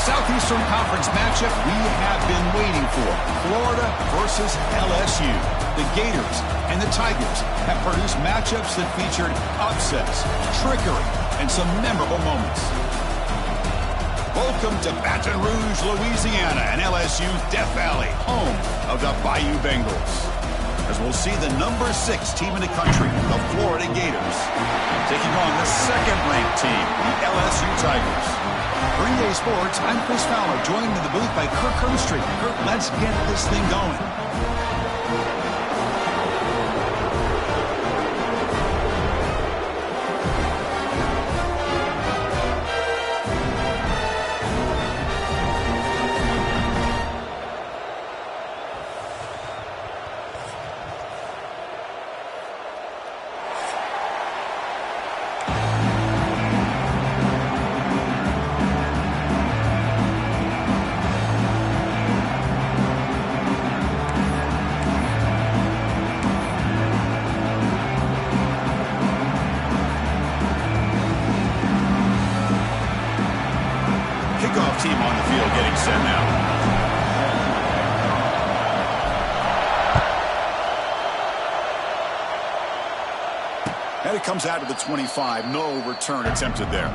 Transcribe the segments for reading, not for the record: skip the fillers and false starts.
Southeastern Conference matchup we have been waiting for. Florida versus LSU. The Gators and the Tigers have produced matchups that featured upsets, trickery, and some memorable moments. Welcome to Baton Rouge, Louisiana, and LSU's Death Valley, home of the Bayou Bengals. As we'll see the number 6 team in the country, the Florida Gators, taking on the second-ranked team, the LSU Tigers. For EA Sports, I'm Chris Fowler, joined in the booth by Kirk Herbstreit. Kirk, let's get this thing going. Team on the field getting set now. And it comes out to the 25. No return attempted there.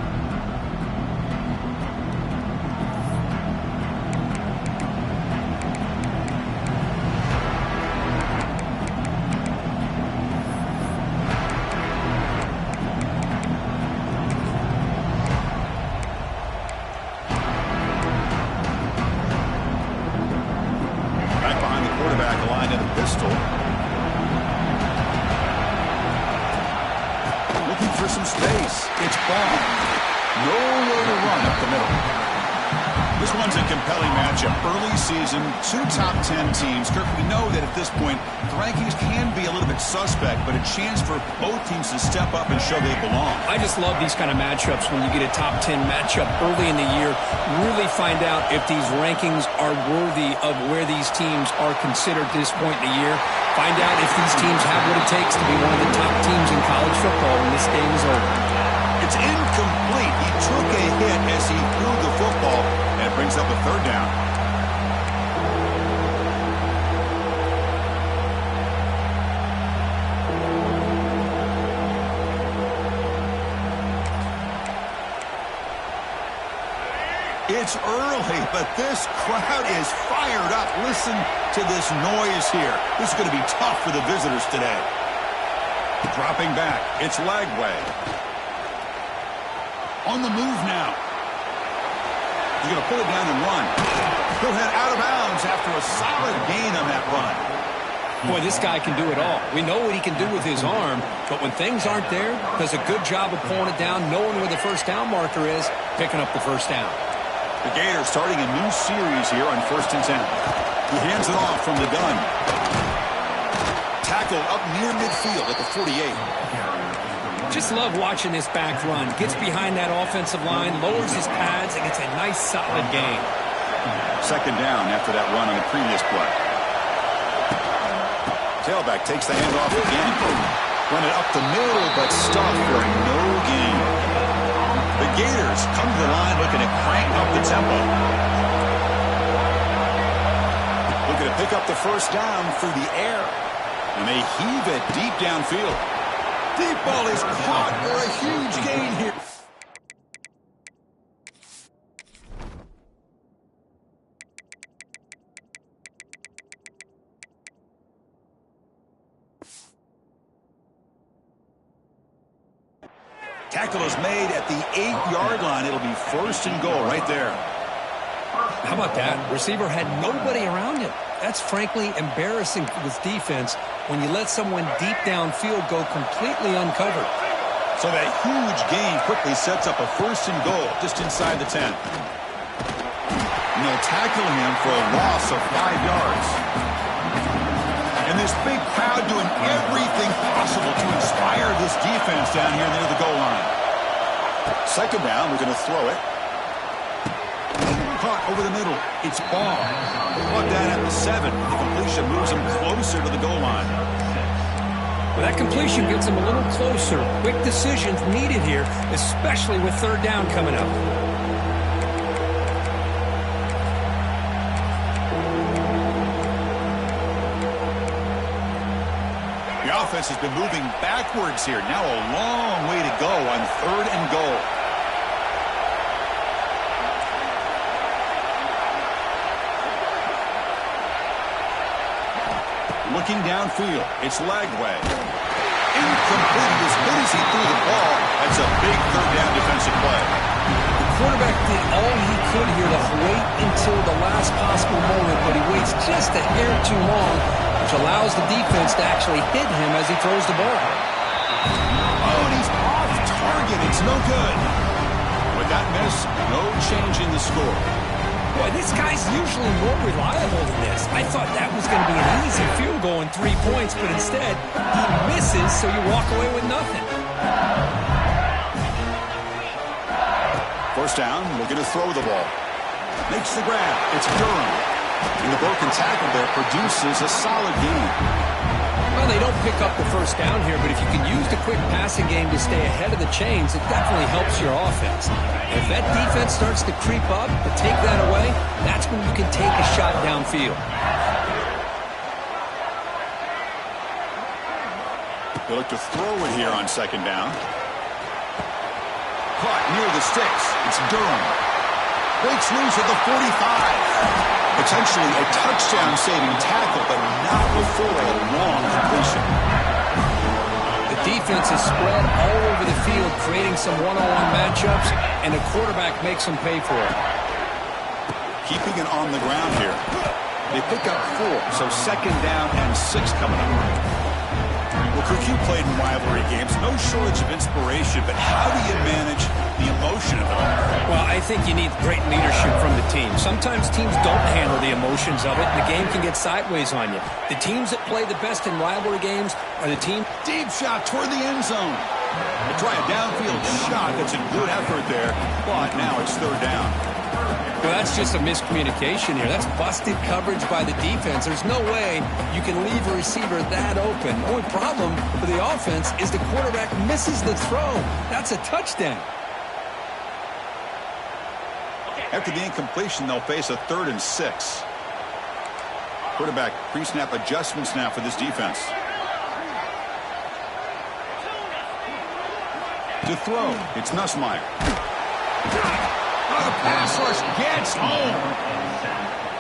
For some space. It's ball. Nowhere to run up the middle. This one's a compelling matchup. Early season, 2 top 10 teams. Kirk, we know that at this point, the rankings can be a little bit suspect, but a chance for both teams to step up and show they belong. I just love these kind of matchups when you get a top 10 matchup early in the year. Really find out if these rankings are worthy of where these teams are considered at this point in the year. Find out if these teams have what it takes to be one of the top teams in college football when this game is over. It's incomplete. He took a hit as he threw the football, and it brings up a third down. It's early, but this crowd is fired up. Listen to this noise here. This is going to be tough for the visitors today. Dropping back. It's Lagway. On the move now. He's going to pull it down and run. He'll head out of bounds after a solid gain on that run. Boy, this guy can do it all. We know what he can do with his arm, but when things aren't there, does a good job of pulling it down, knowing where the first down marker is, picking up the first down. The Gators starting a new series here on 1st and 10. He hands it off from the gun. Tackled up near midfield at the 48. Just love watching this back run. Gets behind that offensive line, lowers his pads, and gets a nice solid gain. Second down after that run on the previous play. Tailback takes the handoff again. Run it up the middle, but stopped for no gain. The Gators come to the line looking to crank up the tempo. Looking to pick up the first down through the air. And they heave it deep downfield. Deep ball is caught for a huge gain here. Tackle is made at the 8-yard line. It'll be 1st and goal right there. How about that? Receiver had nobody around him. That's frankly embarrassing for this defense when you let someone deep downfield go completely uncovered. So that huge gain quickly sets up a 1st and goal just inside the 10. And they'll tackle him for a loss of 5 yards. And this big crowd doing everything possible to inspire this defense down here near the goal line. Second down, we're going to throw it. Caught over the middle. It's Ball. Caught that at the 7. The completion moves him closer to the goal line. Well, that completion gets him a little closer. Quick decisions needed here, especially with third down coming up. The offense has been moving backwards here. Now a long way to go on 3rd and goal. Looking downfield, it's Lagway. Incomplete as good as he threw the ball. That's a big 3rd down defensive play. The quarterback did all he could here to wait until the last possible moment, but he waits just a hair too long, which allows the defense to actually hit him as he throws the ball. Oh, and he's off target. It's no good. With that miss, no change in the score. Boy, this guy's usually more reliable than this. I thought that was going to be an easy field goal and 3 points, but instead, he misses, so you walk away with nothing. 1st down, looking to throw the ball. Makes the grab. It's Durham. And the broken tackle there produces a solid gain. Well, they don't pick up the 1st down here, but if you can use the quick passing game to stay ahead of the chains, it definitely helps your offense. And if that defense starts to creep up, to take that away, that's when you can take a shot downfield. They look to throw it here on 2nd down. Caught near the sticks. It's Durham. Breaks loose at the 45. Potentially a touchdown-saving tackle, but not before a long completion. The defense is spread all over the field, creating some one-on-one matchups, and the quarterback makes them pay for it. Keeping it on the ground here. They pick up 4, so 2nd down and 6 coming up. Well, Kirk, you played in rivalry games. No shortage of inspiration, but how do you manage the emotion of it all? Well, I think you need great leadership from the team. Sometimes teams don't handle the emotions of it, and the game can get sideways on you. The teams that play the best in rivalry games are the team. Deep shot toward the end zone. They try a downfield shot. That's a good effort there, but now it's 3rd down. Well, that's just a miscommunication here. That's busted coverage by the defense. There's no way you can leave a receiver that open. The only problem for the offense is the quarterback misses the throw. That's a touchdown. After the incompletion, they'll face a 3rd and 6. Quarterback pre-snap adjustments now for this defense. To throw, it's Nussmeier. The pass rush gets home.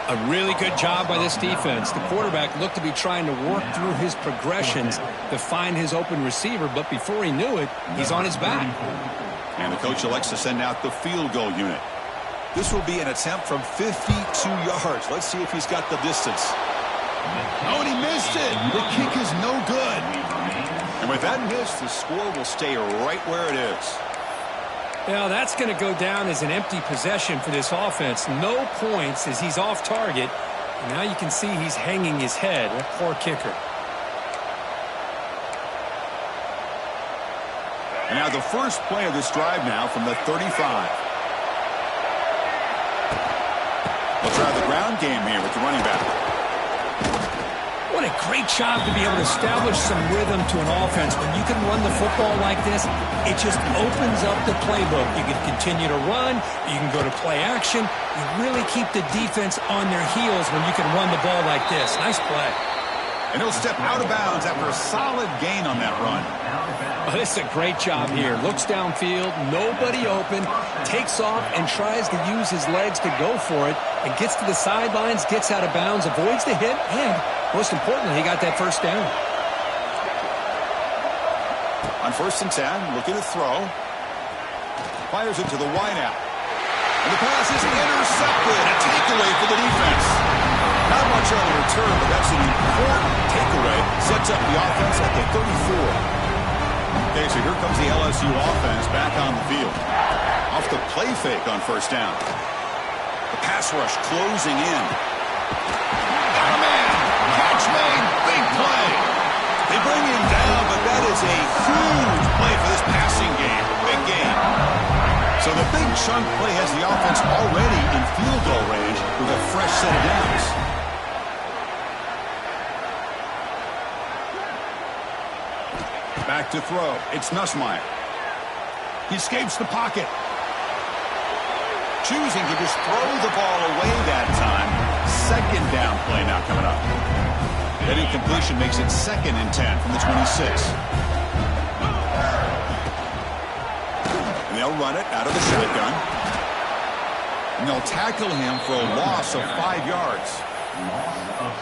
A really good job by this defense. The quarterback looked to be trying to work through his progressions to find his open receiver, but before he knew it, he's on his back. And the coach elects to send out the field goal unit. This will be an attempt from 52 yards. Let's see if he's got the distance. Oh, and he missed it. The kick is no good. And with that miss, the score will stay right where it is. Well, that's going to go down as an empty possession for this offense. No points as he's off target. And now you can see he's hanging his head. What a poor kicker. And now the first play of this drive now from the 35. We'll try the ground game here with the running back. What a great job to be able to establish some rhythm to an offense. When you can run the football like this, it just opens up the playbook. You can continue to run. You can go to play action. You really keep the defense on their heels when you can run the ball like this. Nice play. And he'll step out of bounds after a solid gain on that run. Well, this is a great job here. Looks downfield, nobody open, takes off and tries to use his legs to go for it, and gets to the sidelines, gets out of bounds, avoids the hit, and most importantly, he got that 1st down. On 1st and 10, looking to throw. Fires it to the wideout. And the pass is intercepted. A takeaway for the defense. Not much on the return, but that's an important takeaway. Sets up the offense at the 34. Okay, so here comes the LSU offense back on the field. Off the play fake on 1st down. The pass rush closing in. Oh, man. Catch made. Big play. They bring him down, but that is a huge play for this passing game. Big game. So the big chunk play has the offense already in field goal range with a fresh set of downs. Back to throw. It's Nussmeier. He escapes the pocket. Choosing to just throw the ball away that time. 2nd down play now coming up. That incompletion makes it 2nd and 10 from the 26. And they'll run it out of the shotgun. And they'll tackle him for a loss of 5 yards.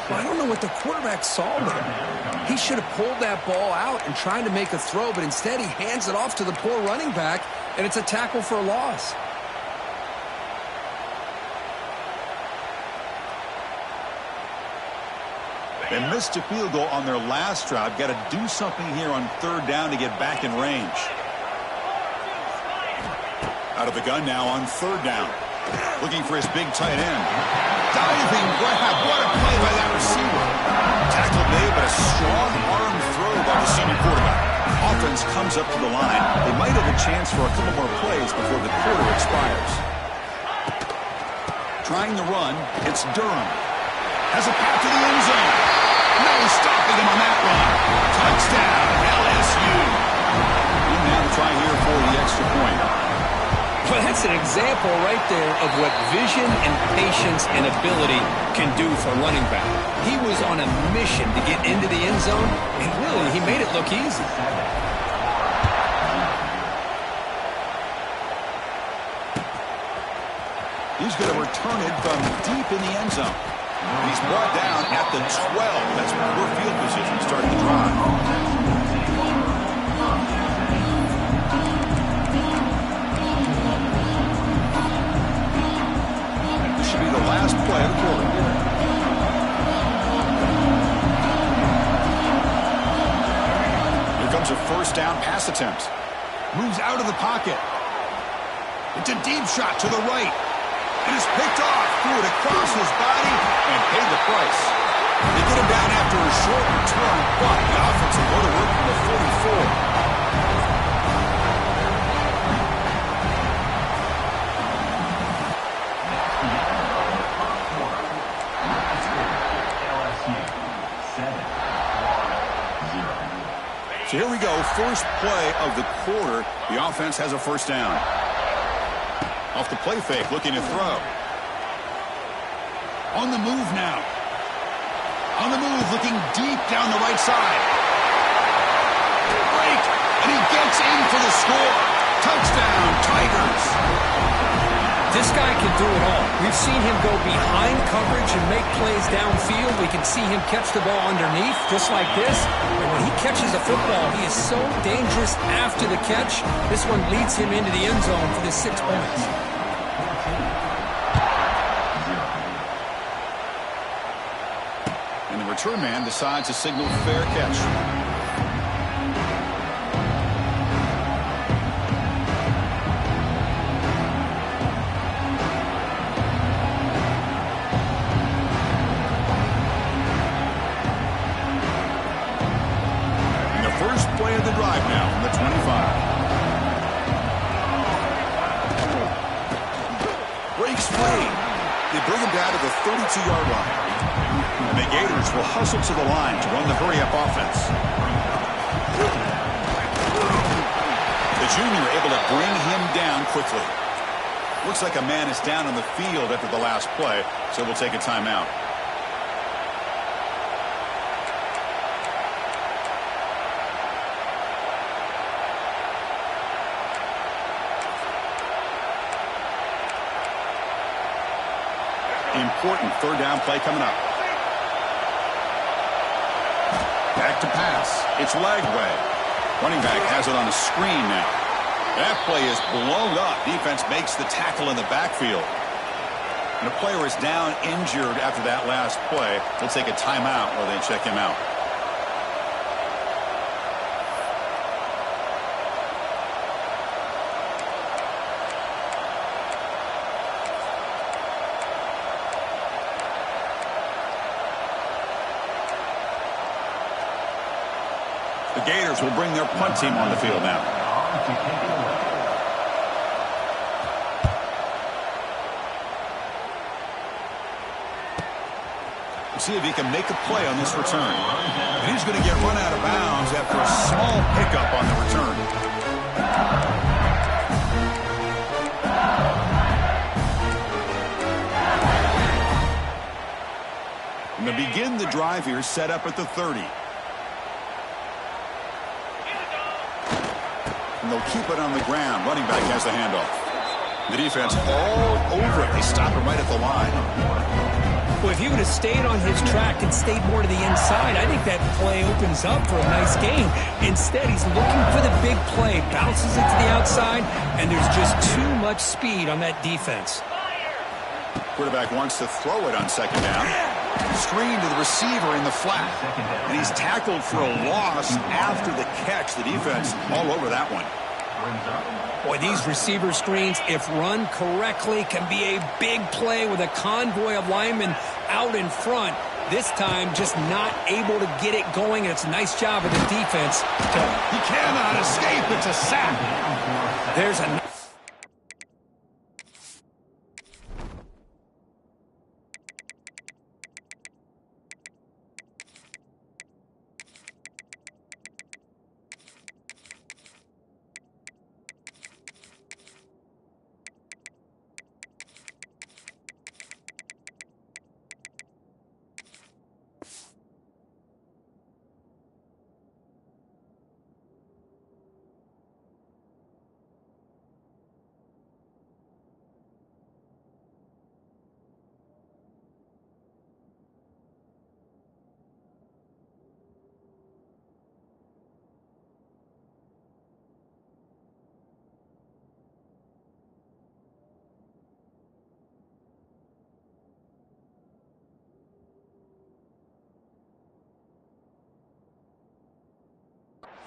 Well, I don't know what the quarterback saw there. He should have pulled that ball out and tried to make a throw, but instead he hands it off to the poor running back, and it's a tackle for a loss. They missed a field goal on their last drive. Got to do something here on 3rd down to get back in range. Out of the gun now on 3rd down. Looking for his big tight end. Diving grab. What a play by that receiver. Tackle made, but a strong arm throw by the senior quarterback. Offense comes up to the line. They might have a chance for a couple more plays before the quarter expires. Trying to run. It's Durham. Has a path to the end zone. No stopping him on that run. Touchdown, LSU. And now to try here for the extra point. Well, that's an example right there of what vision and patience and ability can do for running back. He was on a mission to get into the end zone, and really, he made it look easy. He's going to return it from deep in the end zone. He's brought down at the 12. That's poor field position to start the drive. This should be the last play of the quarter. Here comes a 1st down pass attempt. Moves out of the pocket. It's a deep shot to the right. It is picked off, threw it across his body, and paid the price. They get him down after a short return, but the offense will go to work from the 44. So here we go, first play of the quarter. The offense has a 1st down. Off the play fake, looking to throw. On the move now. On the move, looking deep down the right side. Break, and he gets in for the score. Touchdown, Tigers. This guy can do it all. We've seen him go behind coverage and make plays downfield. We can see him catch the ball underneath, just like this. And when he catches the football, he is so dangerous after the catch. This one leads him into the end zone for the 6 points. And the return man decides to signal fair catch. Play of the drive now from the 25. Breaks free. They bring him down to the 32-yard line. And the Gators will hustle to the line to run the hurry-up offense. The junior able to bring him down quickly. Looks like a man is down on the field after the last play, so we'll take a timeout. Important 3rd down play coming up. Back to pass. It's Lagway. Running back has it on the screen now. That play is blown up. Defense makes the tackle in the backfield. And the player is down injured after that last play. We'll take a timeout while they check him out. The Gators will bring their punt team on the field now. We'll see if he can make a play on this return. And he's going to get run out of bounds after a small pickup on the return. And to begin the drive here, set up at the 30. And they'll keep it on the ground. Running back has the handoff. The defense all over it. They stop him right at the line. Well, if he would have stayed on his track and stayed more to the inside, I think that play opens up for a nice gain. Instead, he's looking for the big play, bounces it to the outside, and there's just too much speed on that defense. Quarterback wants to throw it on second down. Screen to the receiver in the flat. And he's tackled for a loss after the catch. The defense all over that one. Boy, these receiver screens, if run correctly, can be a big play with a convoy of linemen out in front. This time, just not able to get it going. And it's a nice job of the defense. He cannot escape. It's a sack. There's a...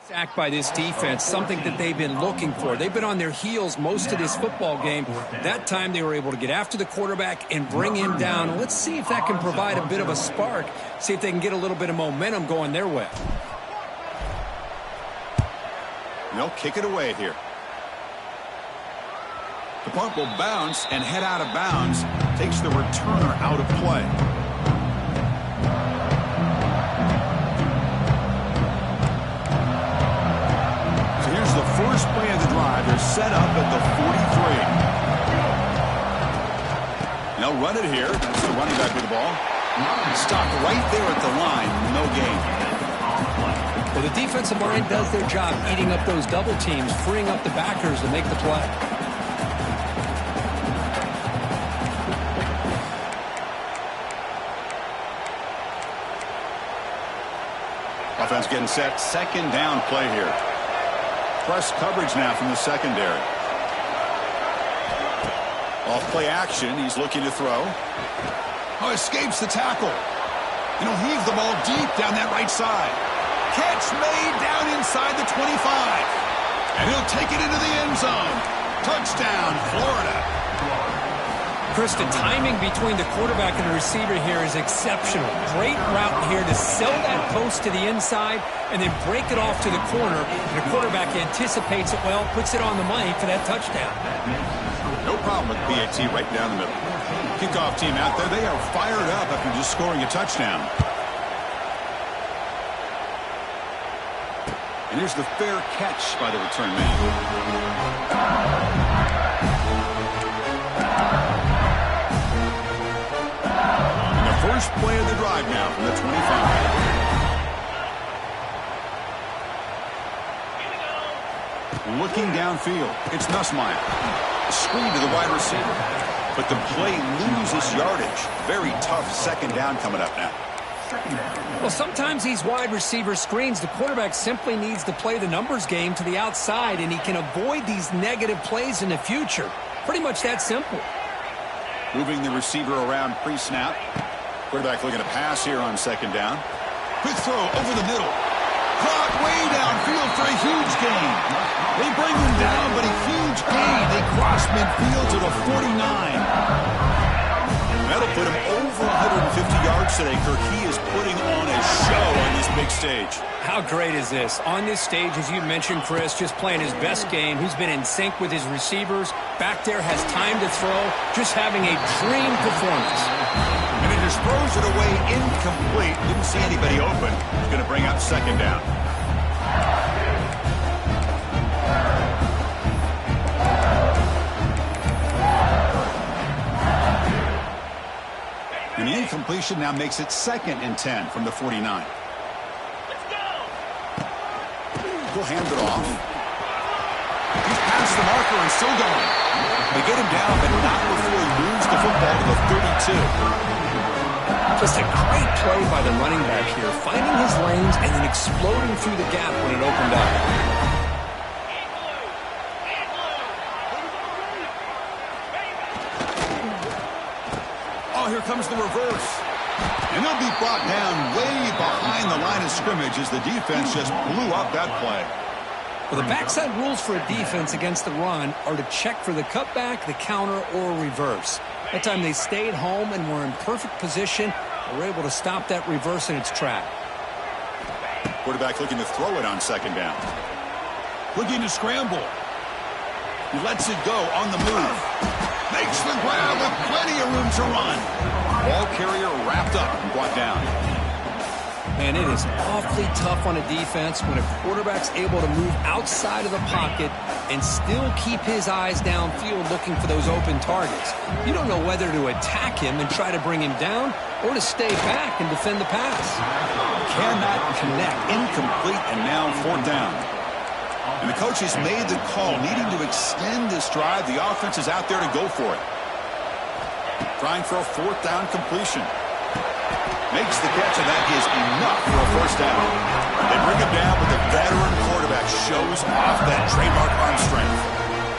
Sacked by this defense, something that they've been looking for. They've been on their heels most of this football game. That time they were able to get after the quarterback and bring him down. Let's see if that can provide a bit of a spark. See if they can get a little bit of momentum going their way. They'll kick it away here. The punt will bounce and head out of bounds. Takes the returner out of play. The first play of the drive, they're set up at the 43. They'll run it here. That's the running back with the ball. Stopped right there at the line. No gain. Well, the defensive line does their job eating up those double teams, freeing up the backers to make the play. Offense getting set. Second down play here. Press coverage now from the secondary. Off play action. He's looking to throw. Oh, escapes the tackle. And he'll heave the ball deep down that right side. Catch made down inside the 25. And he'll take it into the end zone. Touchdown, Florida. Chris, the timing between the quarterback and the receiver here is exceptional. Great route here to sell that post to the inside and then break it off to the corner. And the quarterback anticipates it well, puts it on the money for that touchdown. No problem with PAT right down the middle. Kickoff team out there, they are fired up after just scoring a touchdown. And here's the fair catch by the return man. First play of the drive now from the 25. Looking downfield, it's Nussmeier. Screen to the wide receiver. But the play loses yardage. Very tough second down coming up now. Well, sometimes these wide receiver screens, the quarterback simply needs to play the numbers game to the outside, and he can avoid these negative plays in the future. Pretty much that simple. Moving the receiver around pre-snap. Quarterback looking to pass here on second down. Quick throw over the middle. Caught way downfield for a huge gain. They bring him down, but a huge gain. They cross midfield to the 49. That'll put him over 150 yards today, Kirk. He is putting on a show on this big stage. How great is this? On this stage, as you mentioned, Chris, just playing his best game. He's been in sync with his receivers. Back there, has time to throw. Just having a dream performance. And he just throws it away incomplete. Didn't see anybody open. He's going to bring up second down. An incomplete completion now makes it 2nd and 10 from the 49. He'll hand it off. He's past the marker and still going. They get him down, but not before he moves the football to the 32. Just a great play by the running back here, finding his lanes and then exploding through the gap when it opened up. Oh, here comes the reverse. And they'll be brought down way behind the line of scrimmage as the defense just blew up that play. Well, the backside rules for a defense against the run are to check for the cutback, the counter, or reverse. That time they stayed home and were in perfect position. They were able to stop that reverse in its track. Quarterback looking to throw it on 2nd down. Looking to scramble. He lets it go on the move. Makes the grab with plenty of room to run. Ball carrier wrapped up and brought down. And it is awfully tough on a defense when a quarterback's able to move outside of the pocket and still keep his eyes downfield looking for those open targets. You don't know whether to attack him and try to bring him down or to stay back and defend the pass. Cannot connect. Incomplete, and now 4th down. And the coach has made the call, needing to extend this drive. The offense is out there to go for it. Trying for a 4th down completion. Makes the catch, and that is enough for a 1st down. They bring him down, but the veteran quarterback shows off that trademark arm strength.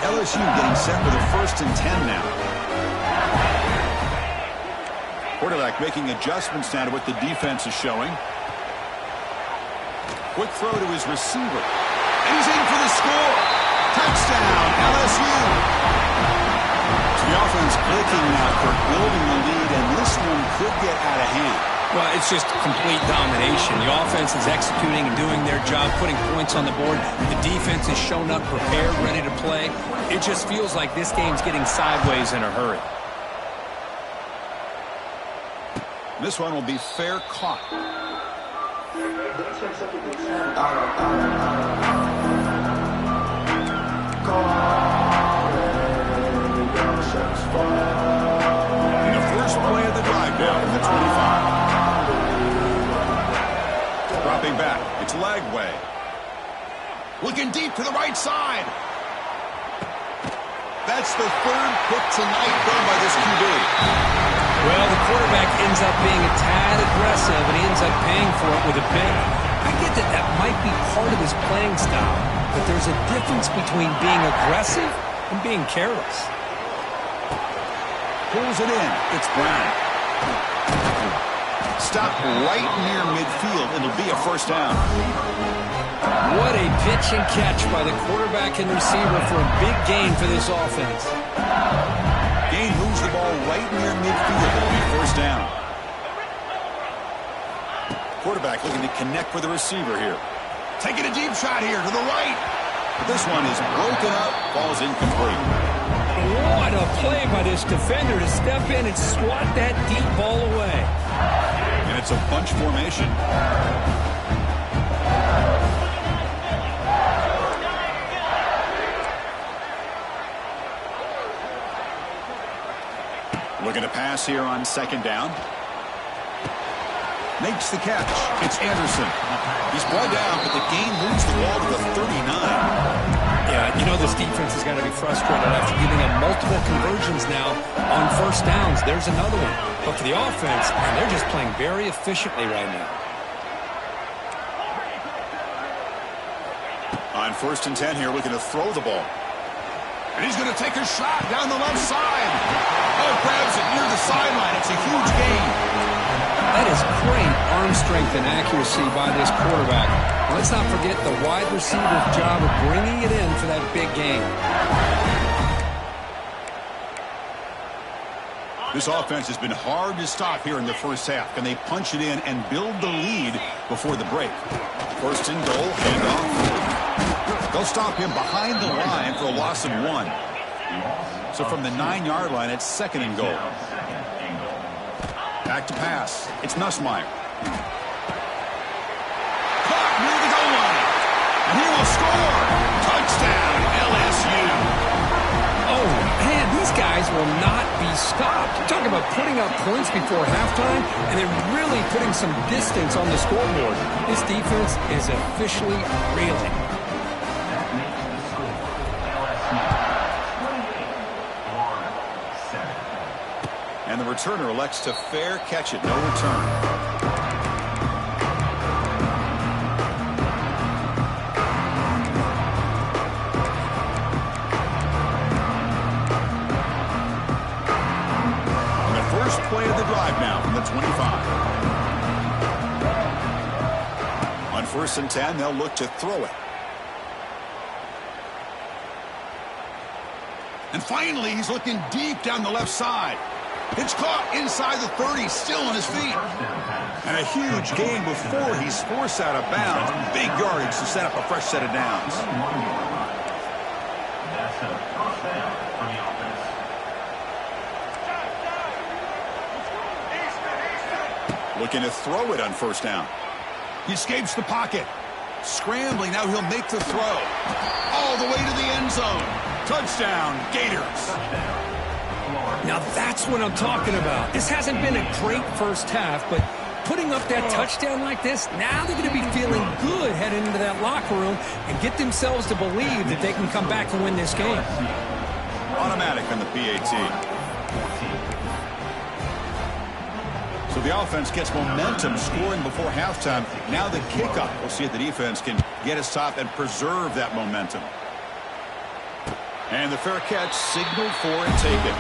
LSU getting set with a 1st and 10 now. Quarterback making adjustments now to what the defense is showing. Quick throw to his receiver. And he's in for the score. Touchdown, LSU. So the offense clicking now for building the lead, and this one could get out of hand. Well, it's just complete domination. The offense is executing and doing their job, putting points on the board. The defense has shown up prepared, ready to play. It just feels like this game's getting sideways in a hurry. This one will be fair caught. And the first play of the drive down from the 25. Dropping back. It's Lagway. Looking deep to the right side. That's the 3rd pick tonight thrown by this QB. Well, the quarterback ends up being a tad aggressive, and he ends up paying for it with a pick. I get that that might be part of his playing style, but there's a difference between being aggressive and being careless. Pulls it in. It's Brown. Stopped right near midfield. It'll be a 1st down. What a pitch and catch by the quarterback and receiver for a big gain for this offense. Gain moves the ball right near midfield. It'll be 1st down. Quarterback looking to connect with the receiver here. Taking a deep shot here to the right. But this one is broken up. Ball's incomplete. What a play by this defender to step in and swat that deep ball away. And it's a bunch formation. Looking to pass here on 2nd down. Makes the catch. It's Anderson. He's brought down, but the gain moves the ball to the 39. Yeah, you know this defense has got to be frustrated after giving up multiple conversions now on 1st downs. There's another one. But for the offense, man, they're just playing very efficiently right now. On 1st and 10 here, looking to throw the ball. And he's going to take a shot down the left side. Oh, grabs it near the sideline. It's a huge gain. That is great arm strength and accuracy by this quarterback. Let's not forget the wide receiver's job of bringing it in for that big game. This offense has been hard to stop here in the 1st half. Can they punch it in and build the lead before the break? 1st and goal, handoff. They'll stop him behind the line for a loss of 1. So from the 9-yard line, it's 2nd and goal. Back to pass. It's Nussmeier. Caught near the goal line. And he will score. Touchdown, LSU. Oh, man, these guys will not be stopped. You're talking about putting up points before halftime and then really putting some distance on the scoreboard. This defense is officially reeling. And the returner elects to fair catch it. No return. Play of the drive now from the 25. On 1st and 10, they'll look to throw it. And finally, he's looking deep down the left side. It's caught inside the 30, still on his feet. And a huge gain before he's forced out of bounds. Big yardage to set up a fresh set of downs. That's a first down for the offense. Looking to throw it on 1st down. He escapes the pocket. Scrambling, now he'll make the throw. All the way to the end zone. Touchdown, Gators. Now that's what I'm talking about. This hasn't been a great first half, but putting up that touchdown like this, now they're going to be feeling good heading into that locker room and get themselves to believe that they can come back and win this game. Automatic on the PAT. So the offense gets momentum scoring before halftime. Now the kickoff. We'll see if the defense can get us top and preserve that momentum. And the fair catch signaled for and taken.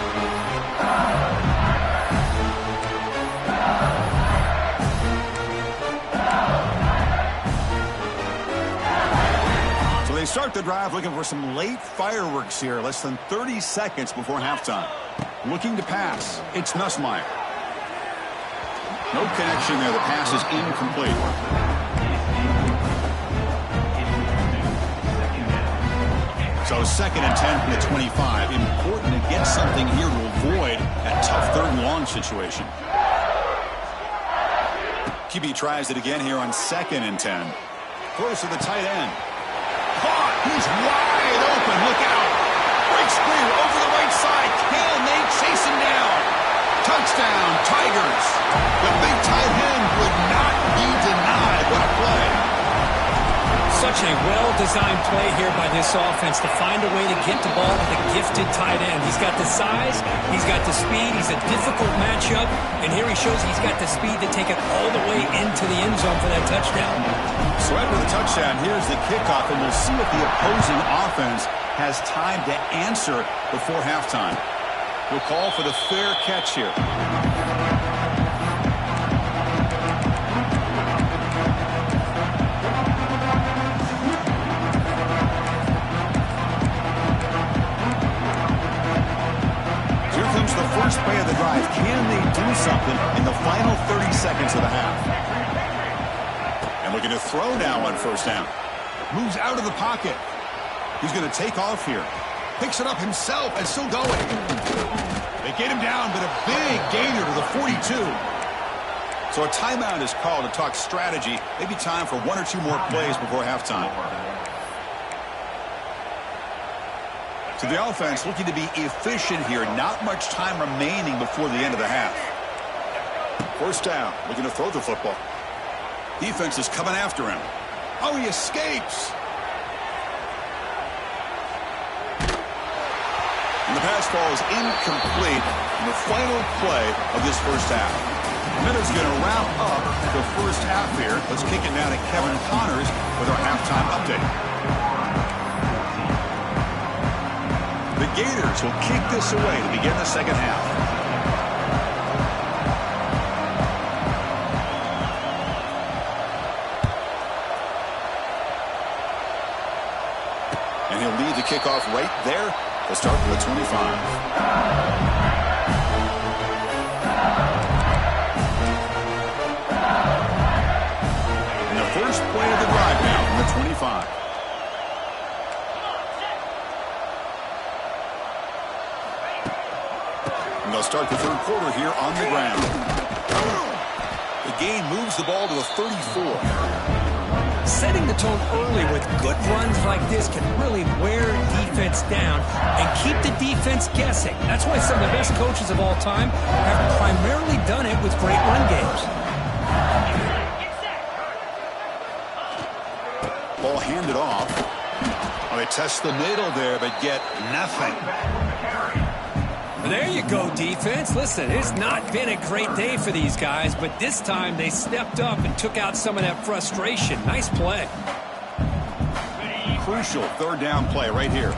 So they start the drive looking for some late fireworks here. Less than 30 seconds before halftime. Looking to pass. It's Nussmeier. No connection there. The pass is incomplete. So 2nd and 10 from the 25. Important to get something here to avoid that tough 3rd and long situation. QB tries it again here on 2nd and 10. Throws to the tight end. Caught. He's wide open. Look out. Breaks clear over the right side. Can they chase him down? Touchdown, Tigers. The big tight end would not be denied. What a play. Such a well-designed play here by this offense to find a way to get the ball to the gifted tight end. He's got the size, he's got the speed, he's a difficult matchup, and here he shows he's got the speed to take it all the way into the end zone for that touchdown. So after the touchdown, here's the kickoff, and we'll see if the opposing offense has time to answer before halftime. We'll call for the fair catch here. Here comes the first play of the drive. Can they do something in the final 30 seconds of the half? And looking to throw now on 1st down. Moves out of the pocket. He's going to take off here. Picks it up himself and still going. They get him down, but a big gainer to the 42. So a timeout is called to talk strategy. Maybe time for 1 or 2 more plays before halftime. So the offense looking to be efficient here. Not much time remaining before the end of the half. 1st down, looking to throw the football. Defense is coming after him. Oh, he escapes. And the pass ball is incomplete in the final play of this first half. Minutes going to wrap up the first half here. Let's kick it down to Kevin Connors with our halftime update. The Gators will kick this away to begin the second half. And he'll lead the kickoff right there. They'll start from the 25. And the first play of the drive now from the 25. And they'll start the 3rd quarter here on the ground. The game moves the ball to the 34. Setting the tone early with good runs like this can really wear defense down and keep the defense guessing. That's why some of the best coaches of all time have primarily done it with great run games. Ball handed off. Oh, they test the middle there, but get nothing. There you go, defense. Listen, it's not been a great day for these guys, but this time they stepped up and took out some of that frustration. Nice play. Crucial third down play right here.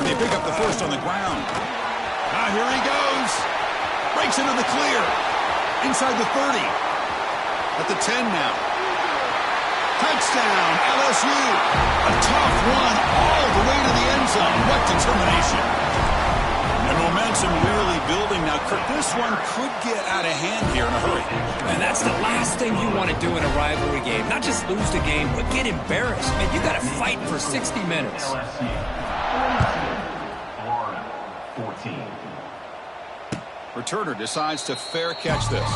They pick up the first on the ground. Now here he goes. Breaks into the clear. Inside the 30. At the 10 now. Touchdown, LSU. A tough one all the way to the end zone. What determination. And momentum really building. Now, Kirk, this one could get out of hand here in a hurry. And that's the last thing you want to do in a rivalry game. Not just lose the game, but get embarrassed. Man, you got to fight for 60 minutes. LSU, 42, Florida, 14. Returner decides to fair catch this.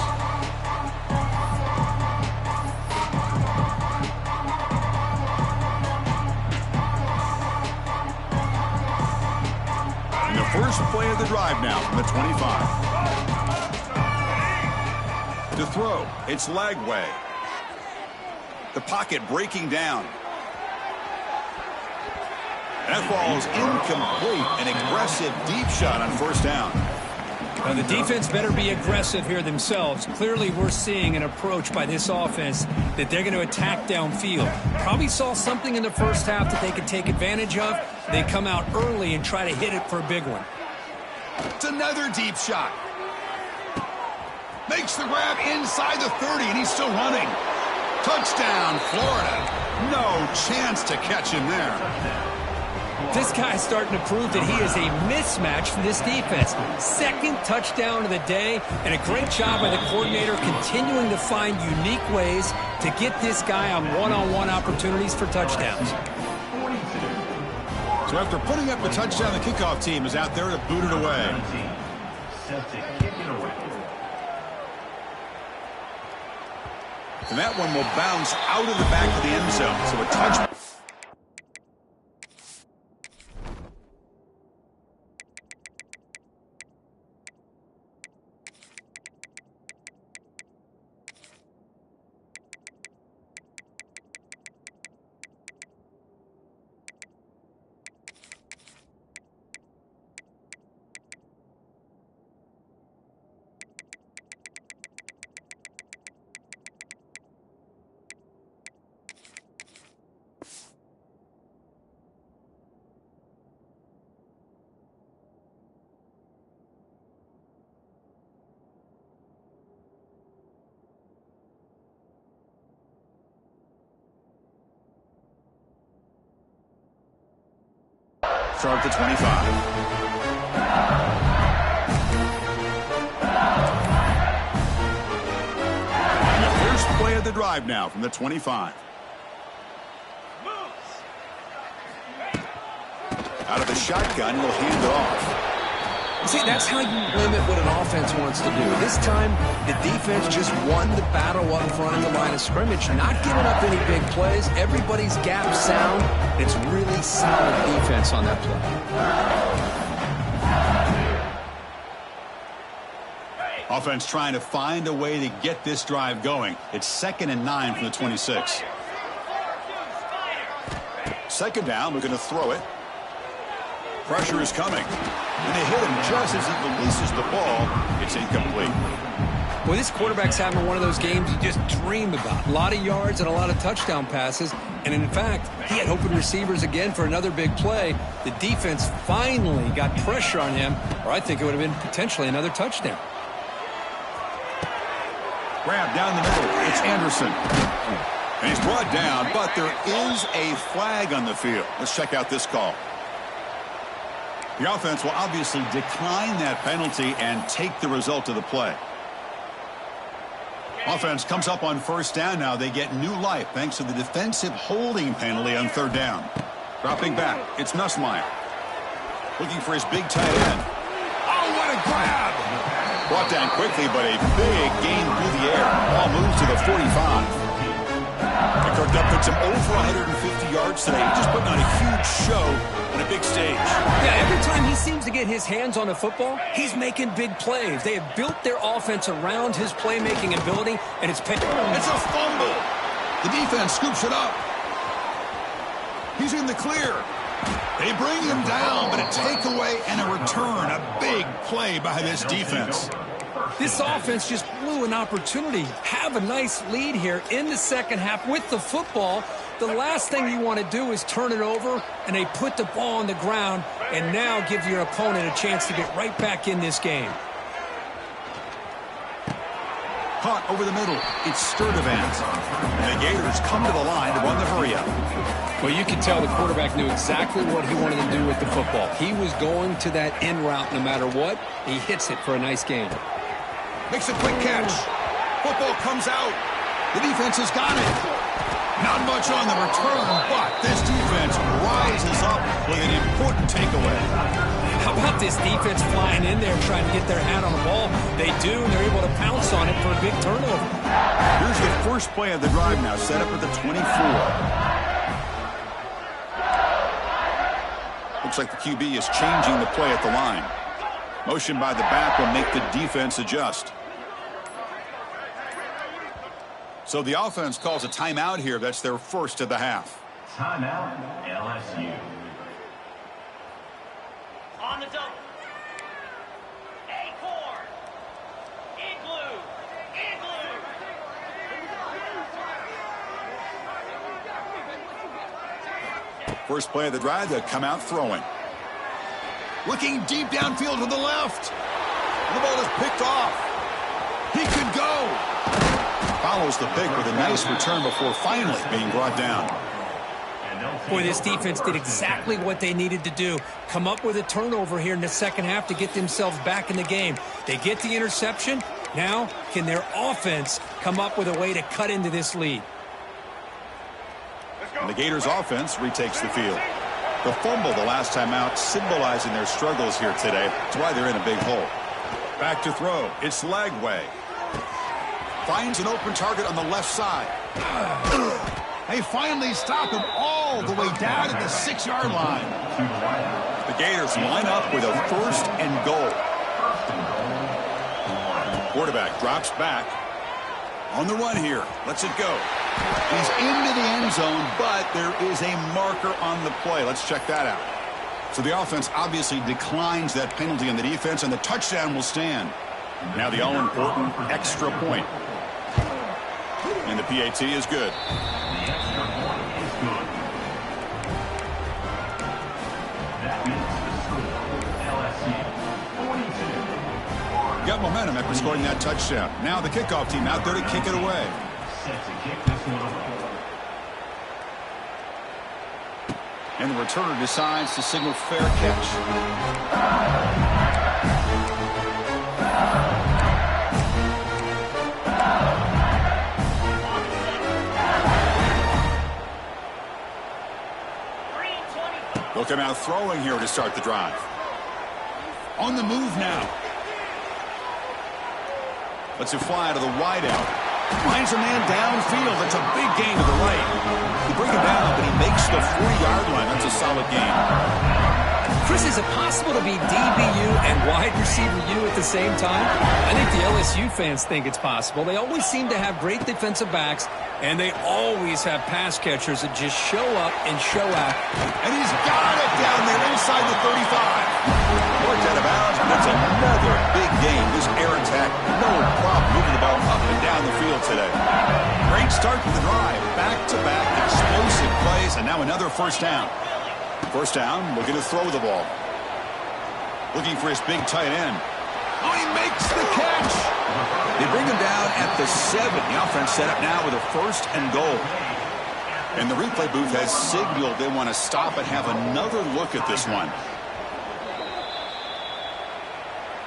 And the first play of the drive now from the 25. To throw, it's Lagway. The pocket breaking down. That ball's incomplete. An aggressive deep shot on first down. Now, the defense better be aggressive here themselves. Clearly, we're seeing an approach by this offense that they're going to attack downfield. Probably saw something in the first half that they could take advantage of. They come out early and try to hit it for a big one. It's another deep shot. Makes the grab inside the 30, and he's still running. Touchdown, Florida. No chance to catch him there. This guy's starting to prove that he is a mismatch for this defense. Second touchdown of the day, and a great job by the coordinator continuing to find unique ways to get this guy on one-on-one opportunities for touchdowns. So after putting up the touchdown, the kickoff team is out there to boot it away. Set to kick it away. And that one will bounce out of the back of the end zone. So a touchdown. Start at the 25. And the first play of the drive now from the 25. Out of the shotgun, he'll hand it off. See, that's how you limit what an offense wants to do. This time, the defense just won the battle up front at the line of scrimmage, not giving up any big plays. Everybody's gap sound. It's really solid defense on that play. Offense trying to find a way to get this drive going. It's 2nd and 9 from the 26. Second down, we're going to throw it. Pressure is coming. And they hit him just as he releases the ball. It's incomplete. Well, this quarterback's having one of those games you just dream about. A lot of yards and a lot of touchdown passes. And in fact, he had open receivers again for another big play. The defense finally got pressure on him, or I think it would have been potentially another touchdown. Grab down the middle. It's Anderson. And he's brought down, but there is a flag on the field. Let's check out this call. The offense will obviously decline that penalty and take the result of the play. Offense comes up on first down now. They get new life thanks to the defensive holding penalty on third down. Dropping back, it's Nussmeier. Looking for his big tight end. grab. Brought down quickly, but a big gain through the air. Ball moves to the 45. And Kirk puts him over 150 yards today. He's just putting on a huge show on a big stage. Yeah, every time he seems to get his hands on the football, he's making big plays. They have built their offense around his playmaking ability, and it's paying. It's a fumble. The defense scoops it up. He's in the clear. They bring him down, but a takeaway and a return. A big play by this defense. This offense just blew an opportunity. Have a nice lead here in the second half with the football. The last thing you want to do is turn it over, and they put the ball on the ground and now give your opponent a chance to get right back in this game. Caught over the middle. It's Sturdivant. And the Gators come to the line to run the hurry-up. Well, you can tell the quarterback knew exactly what he wanted to do with the football. He was going to that in route no matter what. He hits it for a nice gain. Makes a quick catch. Football comes out. The defense has got it. Not much on the return, but this defense rises up with an important takeaway. How about this defense flying in there trying to get their hat on the ball? They do, and they're able to pounce on it for a big turnover. Here's the first play of the drive now, set up at the 24. Looks like the QB is changing the play at the line. Motion by the back will make the defense adjust. So the offense calls a timeout here. That's their first of the half. Timeout, LSU. On the double. Acorn. Igloo. Igloo. First play of the drive, they'll come out throwing. Looking deep downfield to the left. The ball is picked off. He could go. Follows the pick with a nice return before finally being brought down. Boy, this defense did exactly what they needed to do. Come up with a turnover here in the second half to get themselves back in the game. They get the interception. Now, can their offense come up with a way to cut into this lead? And the Gators offense retakes the field. The fumble the last time out symbolizing their struggles here today. That's why they're in a big hole. Back to throw. It's Lagway. Finds an open target on the left side. They finally stop him all the way down at the 6-yard line. The Gators line up with a first and goal. Quarterback drops back. On the run here. Lets it go. He's into the end zone, but there is a marker on the play. Let's check that out. So the offense obviously declines that penalty on the defense, and the touchdown will stand. Now the all-important extra point. And the PAT is good. The extra point is good. That makes the score LSU 42. Got momentum after scoring that touchdown. Now the kickoff team out there to kick it away. Set to kick this one away. And the returner decides to signal fair catch. They'll come out throwing here to start the drive. On the move now. Lets it fly to the wideout. Finds a man downfield. That's a big gain to the right. They bring him down, but he makes the 40-yard line. That's a solid gain. Chris, is it possible to be DBU and wide receiver U at the same time? I think the LSU fans think it's possible. They always seem to have great defensive backs, and they always have pass catchers that just show up and show out. And he's got it down there inside the 35. Worked out of bounds, but that's another big game. This Aaron's had no problem moving the ball up and down the field today. Great start to the drive. Back-to-back explosive plays, and now another first down. First down, looking to throw the ball. Looking for his big tight end. Oh, he makes the catch. They bring him down at the 7. The offense set up now with a first and goal. And the replay booth has signaled they want to stop and have another look at this one.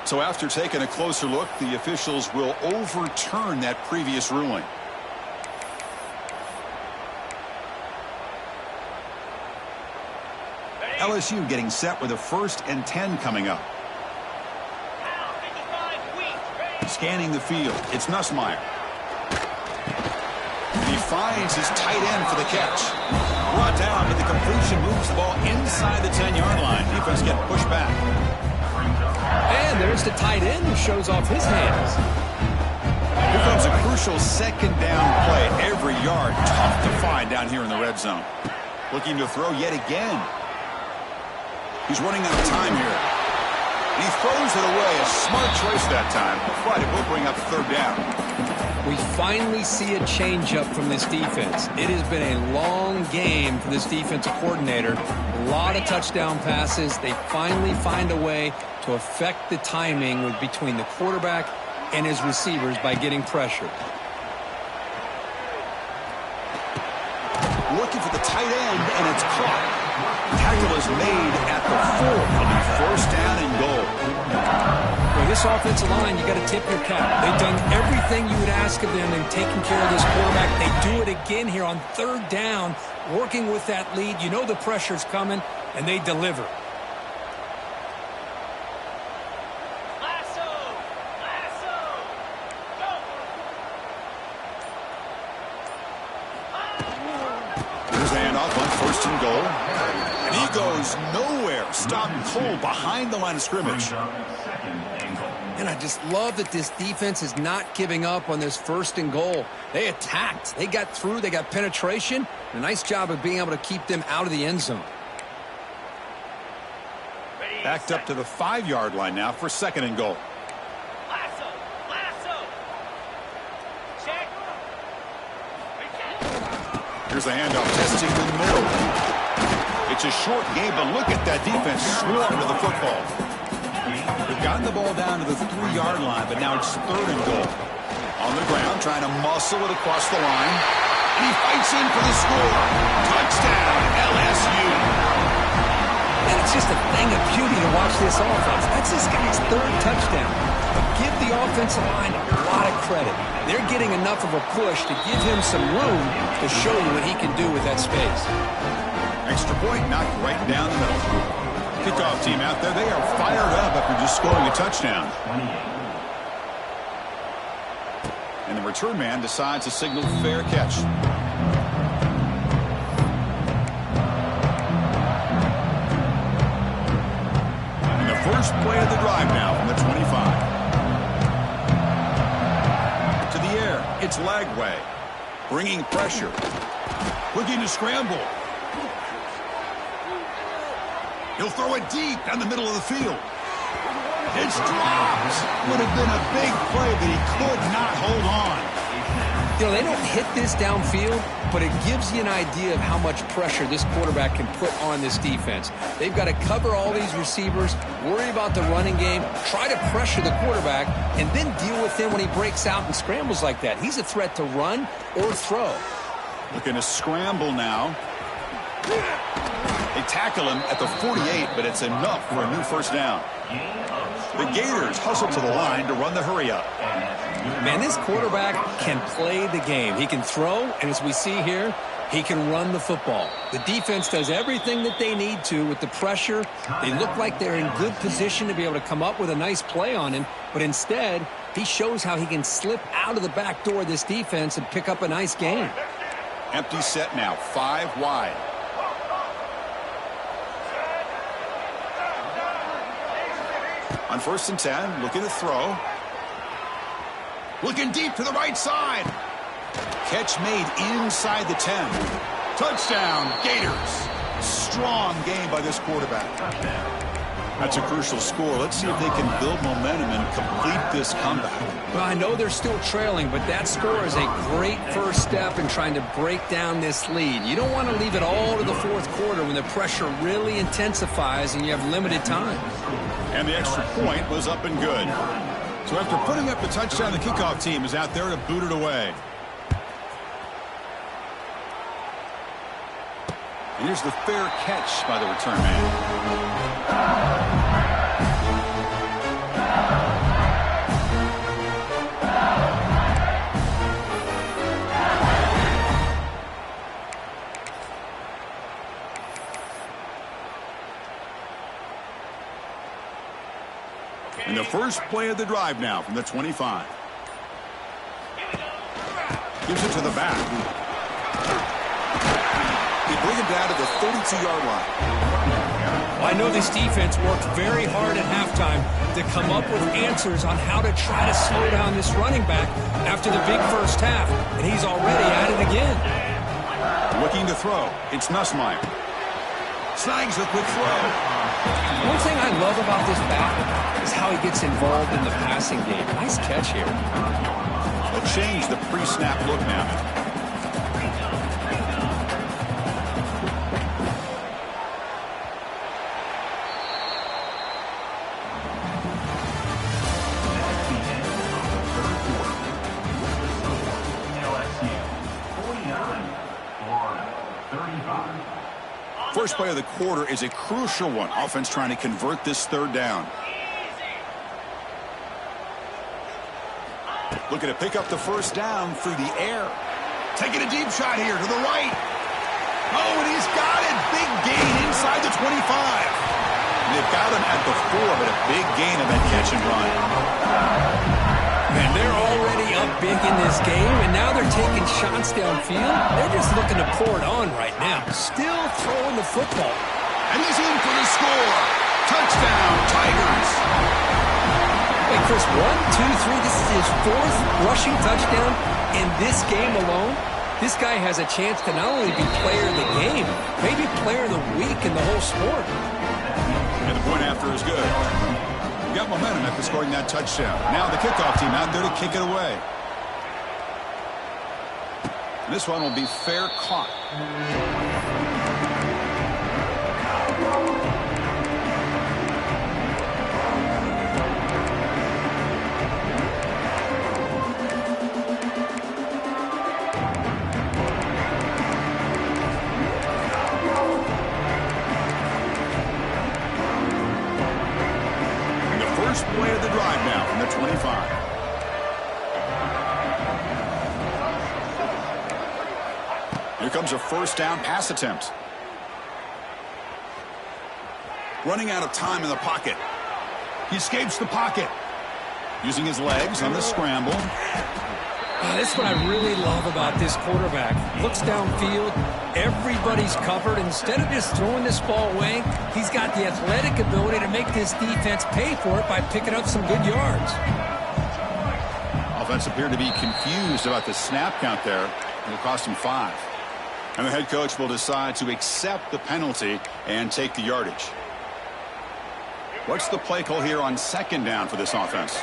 So after taking a closer look, the officials will overturn that previous ruling. LSU getting set with a 1st and 10 coming up. Scanning the field, it's Nussmeier. He finds his tight end for the catch. Brought down, but the completion moves the ball inside the 10-yard line. Defense getting pushed back. And there's the tight end who shows off his hands. Here comes a crucial second down play. Every yard tough to find down here in the red zone. Looking to throw yet again. He's running out of time here. And he throws it away. A smart choice that time. But it will bring up third down. We finally see a changeup from this defense. It has been a long game for this defensive coordinator. A lot of touchdown passes. They finally find a way to affect the timing between the quarterback and his receivers by getting pressure. Looking for the tight end, and it's caught. Tackle is made at the 4. It'll be first down and goal. Well, this offensive line, you got to tip your cap. They've done everything you would ask of them in taking care of this quarterback. They do it again here on third down, working with that lead. You know the pressure's coming, and they deliver. Lasso! Lasso! Go! Here's the handoff on first and goal. And he goes nowhere. Stopped cold behind the line of scrimmage. And I just love that this defense is not giving up on this first and goal. They attacked. They got through. They got penetration. A nice job of being able to keep them out of the end zone. Backed up to the 5-yard line now for second and goal. Lasso! Lasso! Check! Here's the handoff, testing the middle. It's a short game, but look at that defense swarm to the football. They've gotten the ball down to the 3-yard line, but now it's third and goal. On the ground, trying to muscle it across the line. And he fights in for the score. Touchdown, LSU. And it's just a thing of beauty to watch this offense. That's this guy's third touchdown. But give the offensive line a lot of credit. They're getting enough of a push to give him some room to show you what he can do with that space. Extra point knocked right down the middle. Kickoff team out there, they are fired up after just scoring a touchdown. And the return man decides to signal fair catch. And the first play of the drive now from the 25. To the air, it's Lagway. Bringing pressure. Looking to scramble. He'll throw it deep down the middle of the field. It's dropped. Would have been a big play, but he could not hold on. You know, they don't hit this downfield, but it gives you an idea of how much pressure this quarterback can put on this defense. They've got to cover all these receivers, worry about the running game, try to pressure the quarterback, and then deal with him when he breaks out and scrambles like that. He's a threat to run or throw. Looking to scramble now. They tackle him at the 48, but it's enough for a new first down. The Gators hustle to the line to run the hurry-up. Man, this quarterback can play the game. He can throw, and as we see here, he can run the football. The defense does everything that they need to with the pressure. They look like they're in good position to be able to come up with a nice play on him, but instead, he shows how he can slip out of the back door of this defense and pick up a nice gain. Empty set now, 5 wide. On first and 10, looking to throw. Looking deep to the right side. Catch made inside the 10. Touchdown, Gators. Strong game by this quarterback. That's a crucial score. Let's see if they can build momentum and complete this comeback. Well, I know they're still trailing, but that score is a great first step in trying to break down this lead. You don't want to leave it all to the fourth quarter when the pressure really intensifies and you have limited time. And the extra point was up and good. So after putting up the touchdown, the kickoff team is out there to boot it away. And here's the fair catch by the return man. And the first first play of the drive now from the 25. Gives it to the back. They bring him down to the 32-yard line. I know this defense worked very hard at halftime to come up with answers on how to try to slow down this running back after the big first half, and he's already at it again. Looking to throw. It's Nussmeier. Snags a quick throw. One thing I love about this back is how he gets involved in the passing game. Nice catch here. They'll change the pre-snap look now. First play of the quarter is a crucial one. Offense trying to convert this third down. Looking to pick up the first down through the air. Taking a deep shot here to the right. Oh, and he's got it. Big gain inside the 25. They've got him at the 4, but a big gain of that catch and run. And they're already up big in this game, and now they're taking shots downfield. They're just looking to pour it on right now. Still throwing the football. And he's in for the score. Touchdown, Tigers. Hey, Chris, 1, 2, 3. This is his 4th rushing touchdown in this game alone. This guy has a chance to not only be player of the game, maybe player of the week in the whole sport. And the point after is good. Got momentum after scoring that touchdown. Now the kickoff team out there to kick it away. This one will be fair caught. Play of the drive now from the 25. Here comes a first down pass attempt. Running out of time in the pocket. He escapes the pocket. Using his legs on the scramble. That's what I really love about this quarterback. Looks downfield. Everybody's covered. Instead of just throwing this ball away, he's got the athletic ability to make this defense pay for it by picking up some good yards. Offense appeared to be confused about the snap count there. It'll cost him 5. And the head coach will decide to accept the penalty and take the yardage. What's the play call here on second down for this offense?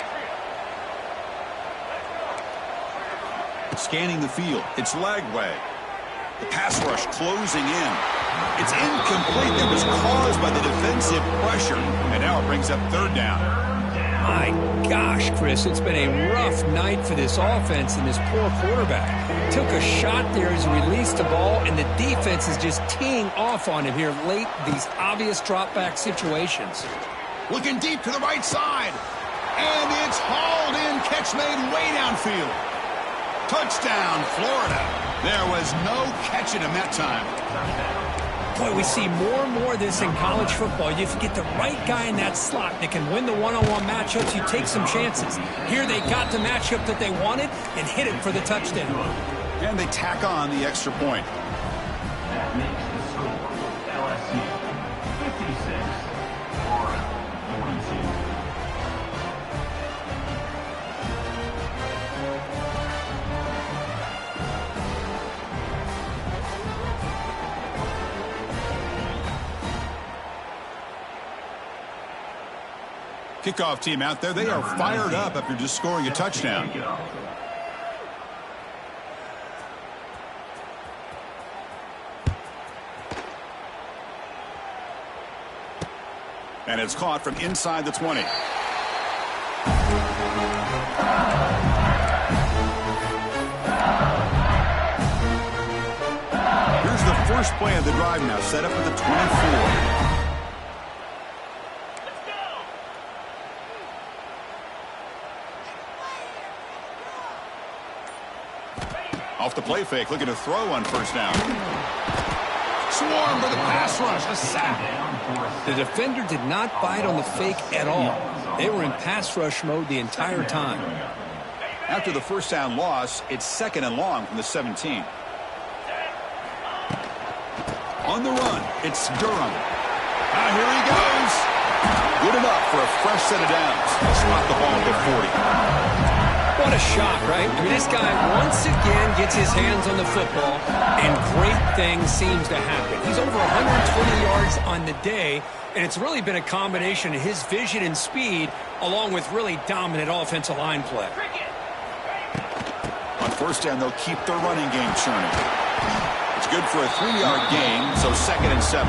Scanning the field. It's Lagway. The pass rush closing in. It's incomplete. That was caused by the defensive pressure. And now it brings up third down. My gosh, Chris, it's been a rough night for this offense and this poor quarterback. Took a shot there as he released the ball, and the defense is just teeing off on him here late, these obvious drop-back situations. Looking deep to the right side. And it's hauled in. Catch made way downfield. Touchdown, Florida. There was no catching him that time. Boy, we see more and more of this in college football. You get the right guy in that slot that can win the one-on-one matchups. You take some chances. Here they got the matchup that they wanted and hit it for the touchdown. And they tack on the extra point. That makes the score LSU 56, Florida 42. Kickoff team out there. They are fired up after just scoring a touchdown. And it's caught from inside the 20. Here's the first play of the drive now, set up at the 24. Off the play fake, looking to throw on first down. Swarm for the pass rush, a sack. The defender did not bite on the fake at all. They were in pass rush mode the entire time. After the first down loss, it's 2nd and long from the 17. On the run, it's Durham. Now here he goes. Good enough for a fresh set of downs. He'll spot the ball at the 40. What a shot, right? I mean, this guy once again gets his hands on the football, and great things seems to happen. He's over 120 yards on the day, and it's really been a combination of his vision and speed, along with really dominant offensive line play. On first down, they'll keep their running game churning. It's good for a 3-yard gain, so 2nd and 7.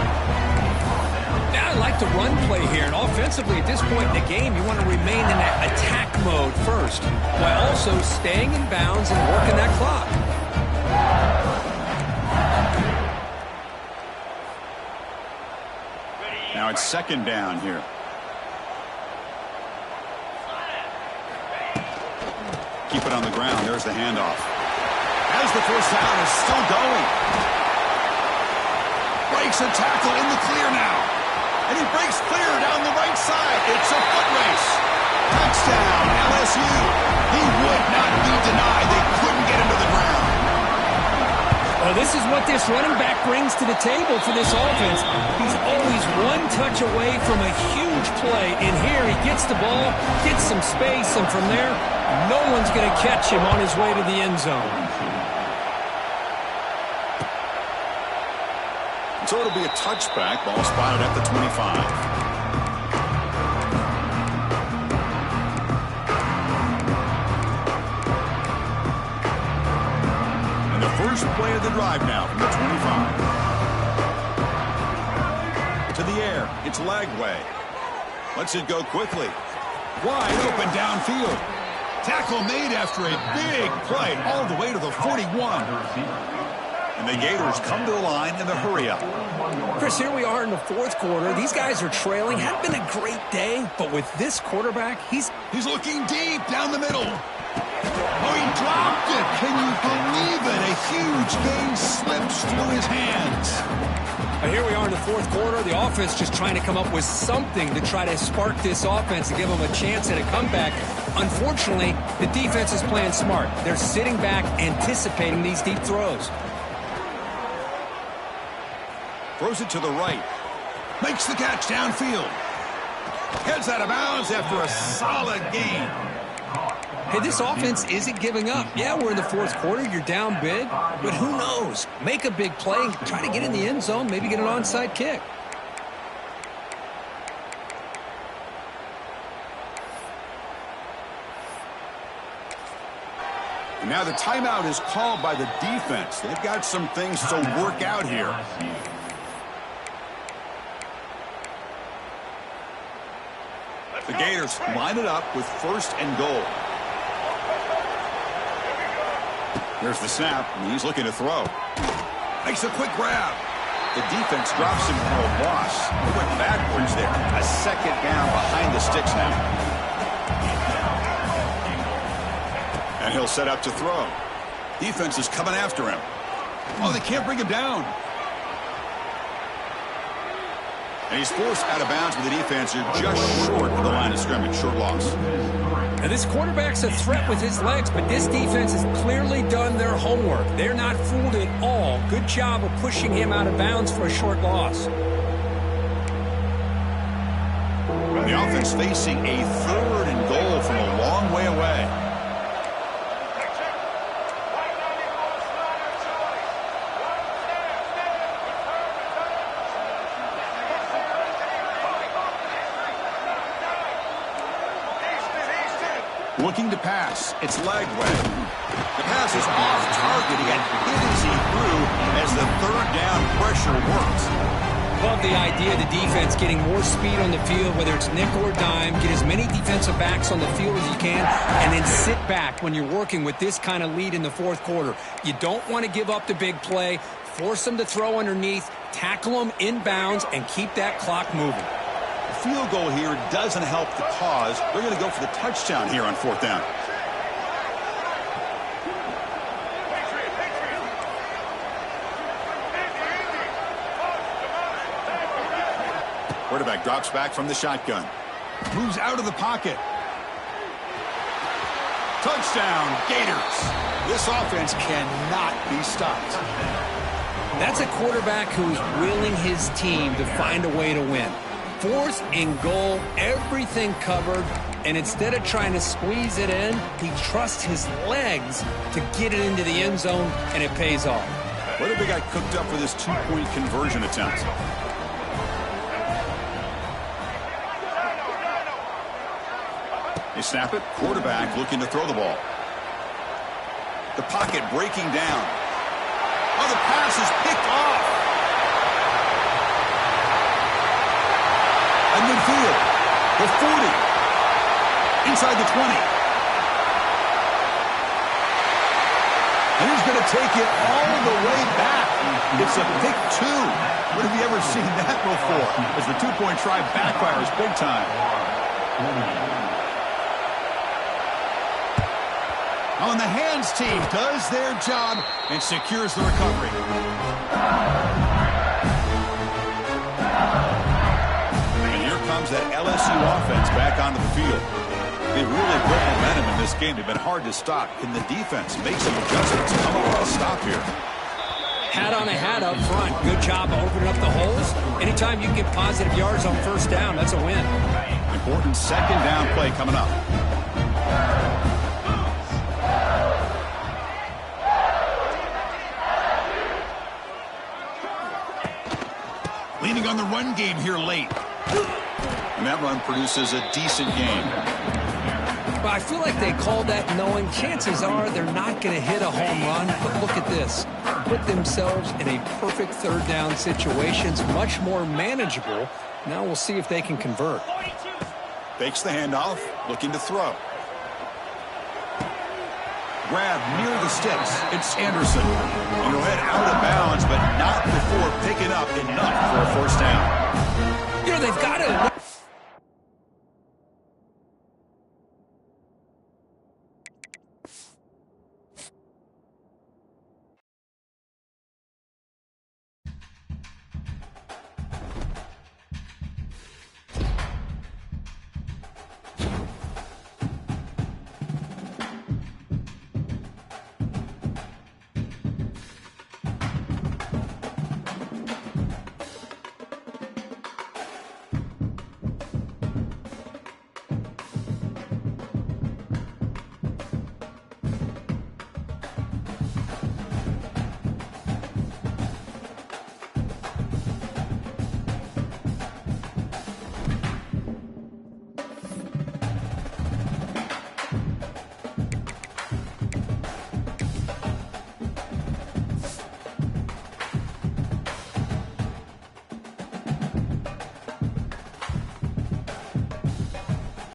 Now I like the run play here, and offensively at this point in the game, you want to remain in that attack mode first, while also staying in bounds and working that clock. Now it's 2nd down here. Keep it on the ground. There's the handoff. As the first down is still going. Breaks a tackle in the clear now. And he breaks clear down the right side. It's a foot race. Touchdown, LSU. He would not be denied. They couldn't get him to the ground. Well, this is what this running back brings to the table for this offense. He's always one touch away from a huge play. And here he gets the ball, gets some space, and from there, no one's going to catch him on his way to the end zone. So it'll be a touchback. Ball spotted at the 25. And the first play of the drive now from the 25. To the air. It's Lagway. Lets it go quickly. Wide open downfield. Tackle made after a big play all the way to the 41. And the Gators come to the line in the hurry-up. Chris, here we are in the 4th quarter. These guys are trailing. Hadn't been a great day, but with this quarterback, he's looking deep down the middle. Oh, he dropped it. Can you believe it? A huge gain slips through his hands. Here we are in the 4th quarter. The offense just trying to come up with something to try to spark this offense and give them a chance at a comeback. Unfortunately, the defense is playing smart. They're sitting back, anticipating these deep throws. Throws it to the right. Makes the catch downfield. Heads out of bounds after a solid gain. Hey, this offense isn't giving up. Yeah, we're in the 4th quarter. You're down big. But who knows? Make a big play. Try to get in the end zone. Maybe get an onside kick. And now the timeout is called by the defense. They've got some things to work out here. The Gators line it up with 1st and goal. Here's the snap, and he's looking to throw. Makes a quick grab. The defense drops him for a loss. He went backwards there. A 2nd down behind the sticks now. And he'll set up to throw. Defense is coming after him. Oh, they can't bring him down. And he's forced out of bounds with the defense here just short of the line of scrimmage. Short loss. Now, this quarterback's a threat with his legs, but this defense has clearly done their homework. They're not fooled at all. Good job of pushing him out of bounds for a short loss. And the offense facing a 3rd and goal from a long way away. Looking to pass. It's Lagway. The pass is off target. He got hit as he threw as the 3rd down pressure works. Love the idea of the defense getting more speed on the field, whether it's nickel or dime. Get as many defensive backs on the field as you can, and then sit back when you're working with this kind of lead in the 4th quarter. You don't want to give up the big play. Force them to throw underneath, tackle them inbounds, and keep that clock moving. Field goal here doesn't help the cause. They're going to go for the touchdown here on 4th down. Quarterback drops back from the shotgun. Moves out of the pocket. Touchdown, Gators. This offense cannot be stopped. That's a quarterback who's willing his team to find a way to win. 4th and goal, everything covered, and instead of trying to squeeze it in, he trusts his legs to get it into the end zone, and it pays off. What if they got cooked up for this 2-point conversion attempt? They snap it. Quarterback looking to throw the ball. The pocket breaking down. Oh, the pass is picked off. At midfield. The 40. Inside the 20. And he's going to take it all the way back. It's a pick 2. When have you ever seen that before? As the 2-point try backfires big time. On the hands team does their job and secures the recovery. And here comes that LSU offense back onto the field. They've really built momentum in this game. They've been hard to stop. Can the defense make some adjustments? Come up with a stop here. Hat on a hat up front. Good job opening up the holes. Anytime you can get positive yards on 1st down, that's a win. Important 2nd down play coming up. Leaning on the run game here late. And that run produces a decent gain. But I feel like they called that knowing chances are they're not going to hit a home run. But look at this. Put themselves in a perfect 3rd down situation. It's much more manageable. Now we'll see if they can convert. Fakes the handoff. Looking to throw. Grab near the sticks. It's Anderson. And he'll head out of bounds, but not before picking up enough for a 1st down. You know, they've got to